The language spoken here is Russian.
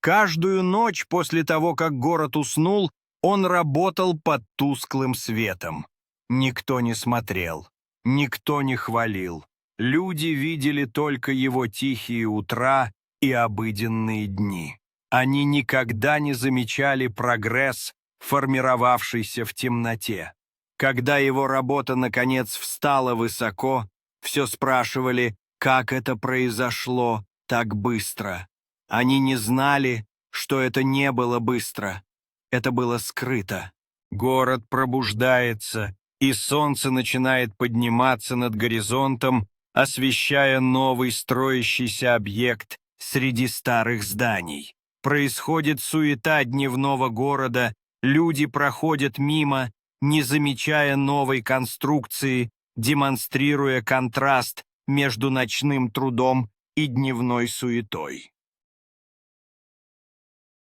Каждую ночь после того, как город уснул, он работал под тусклым светом. Никто не смотрел, никто не хвалил. Люди видели только его тихие утра и обыденные дни. Они никогда не замечали прогресс, формировавшийся в темноте. Когда его работа, наконец, встала высоко, все спрашивали, как это произошло так быстро. Они не знали, что это не было быстро. Это было скрыто. Город пробуждается, и солнце начинает подниматься над горизонтом, освещая новый строящийся объект среди старых зданий. Происходит суета дневного города, люди проходят мимо, не замечая новой конструкции, демонстрируя контраст между ночным трудом и дневной суетой.